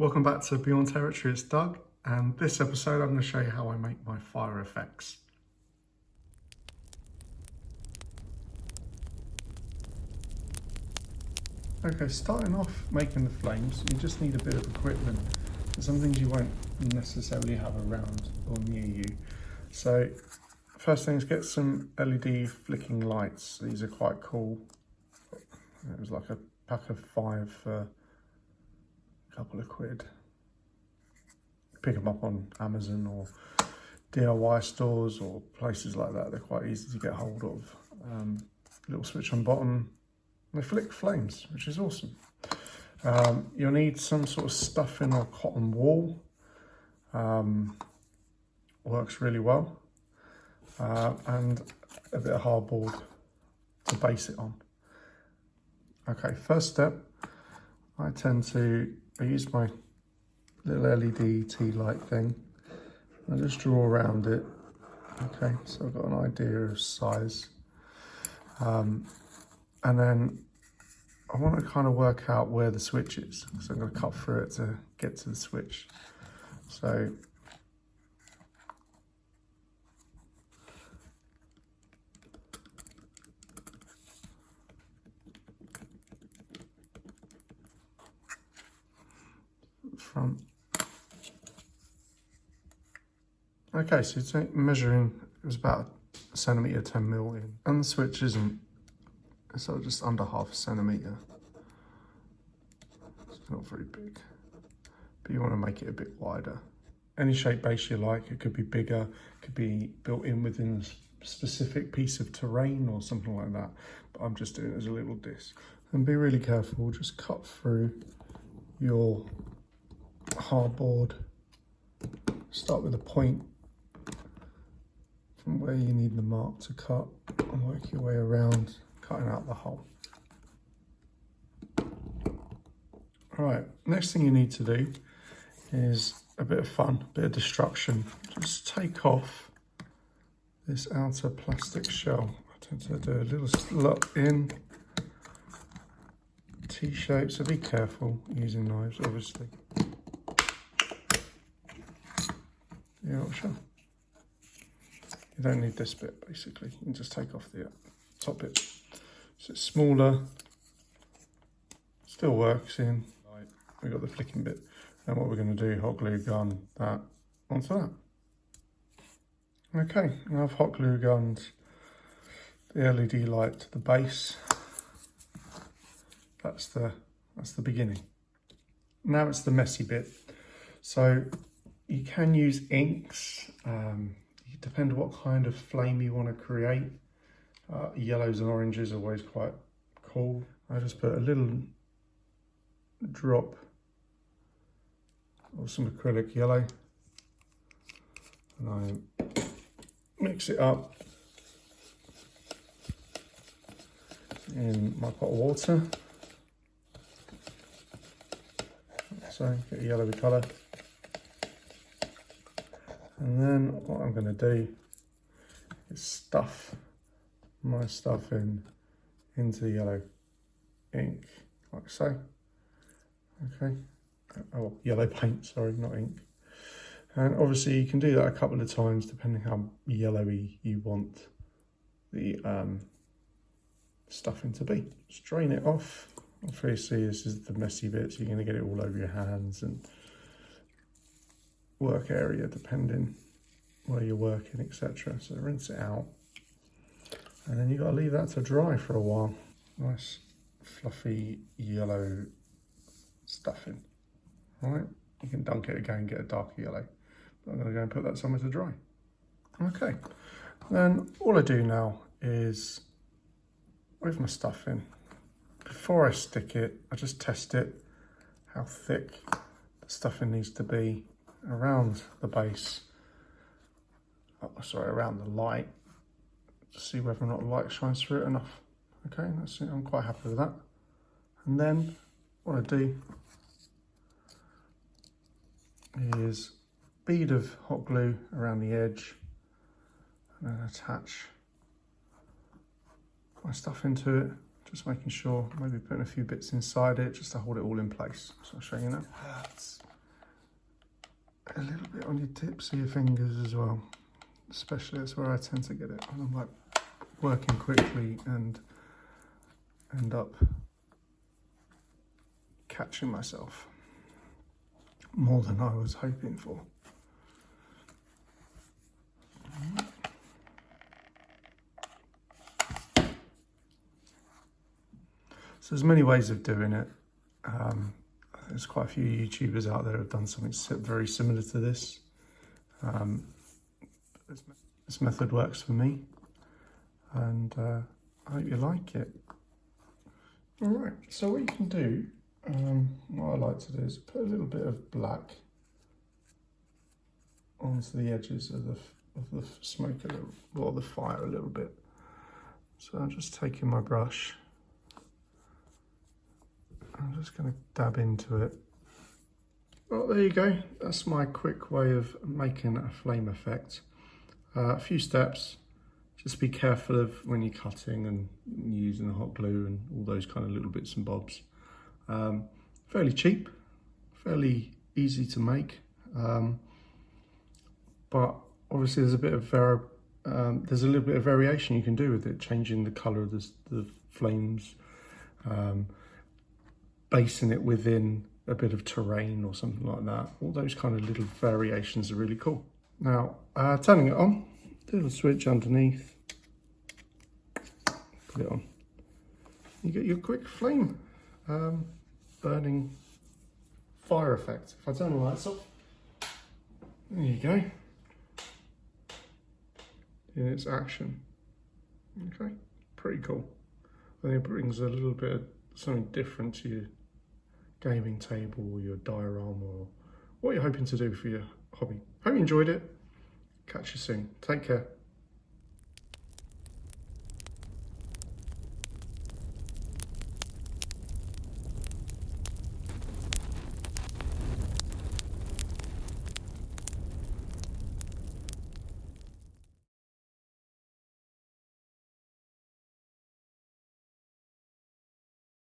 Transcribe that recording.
Welcome back to Beyond Territory, it's Doug, and this episode I'm going to show you how I make my fire effects. Okay, starting off making the flames, you just need a bit of equipment. There's some things you won't necessarily have around or near you. So, first thing is get some LED flicking lights. These are quite cool. It was like a pack of 5 for a couple of quid. Pick them up on Amazon or DIY stores or places like that. They're quite easy to get hold of. Little switch on bottom. They flick flames, which is awesome. You'll need some sort of stuffing or cotton wool. Works really well. And a bit of hardboard to base it on. Okay, first step, I use my little LED tea light thing. I just draw around it. Okay, so I've got an idea of size. And then I want to kind of work out where the switch is. So I'm going to cut through it to get to the switch. So front. Okay, so it's measuring, it was about a centimetre, 10 mil in. And the switch isn't, so just under half a centimetre. It's not very big, but you want to make it a bit wider. Any shape base you like, it could be bigger, it could be built in within a specific piece of terrain or something like that. But I'm just doing it as a little disc. And be really careful, just cut through your hardboard. Start with a point from where you need the mark to cut and work your way around, cutting out the hole. All right, next thing you need to do is a bit of fun, a bit of destruction. Just take off this outer plastic shell. I tend to do a little slot in, T-shape, so be careful using knives, obviously. Yeah, not sure. You don't need this bit, basically. You can just take off the top bit. So it's smaller, still works in. We've got the flicking bit. And what we're going to do, hot glue gun that onto that. Okay, now I've hot glue gunned the LED light to the base. That's the beginning. Now it's the messy bit. So you can use inks. It depends what kind of flame you want to create. Yellows and oranges are always quite cool. I just put a little drop of some acrylic yellow and I mix it up in my pot of water. So get a yellowy colour. And then what I'm going to do is stuff my stuff into the yellow ink, like so. Okay. Oh, yellow paint, sorry, not ink. And obviously you can do that a couple of times depending how yellowy you want the stuffing to be. Strain it off. Obviously this is the messy bit, so you're going to get it all over your hands and work area depending where you're working, etc. So rinse it out, and then you've got to leave that to dry for a while. Nice fluffy yellow stuffing. Right, you can dunk it again, get a darker yellow, but I'm going to go and put that somewhere to dry. Okay, then all I do now is with my stuffing, before I stick it, I just test it how thick the stuffing needs to be around the base, around the light, to see whether or not the light shines through it enough. Okay, that's it. I'm quite happy with that. And then what I do is bead of hot glue around the edge and then attach my stuff into it, just making sure, maybe putting a few bits inside it just to hold it all in place. So I'll show you now. a little bit on your tips of your fingers as well. Especially that's where I tend to get it when I'm like working quickly and end up catching myself more than I was hoping for. So there's many ways of doing it. There's quite a few YouTubers out there who have done something very similar to this. This method works for me, and I hope you like it. All right, so what you can do, what I like to do is put a little bit of black onto the edges of the smoke a little, or the fire a little bit. So I'm just taking my brush. I'm just going to dab into it. Well, there you go. That's my quick way of making a flame effect. A few steps. Just be careful of when you're cutting and using the hot glue and all those kind of little bits and bobs. Fairly cheap, fairly easy to make, but obviously there's a little bit of variation you can do with it, changing the colour of the flames, basing it within a bit of terrain or something like that. All those kind of little variations are really cool. Now, turning it on, little switch underneath, put it on. You get your quick flame burning fire effect. If I turn the lights off, there you go. In its action. Okay, pretty cool. I think it brings a little bit of something different to your gaming table or your diorama or what you're hoping to do for your hobby. Hope you enjoyed it. Catch you soon. Take care.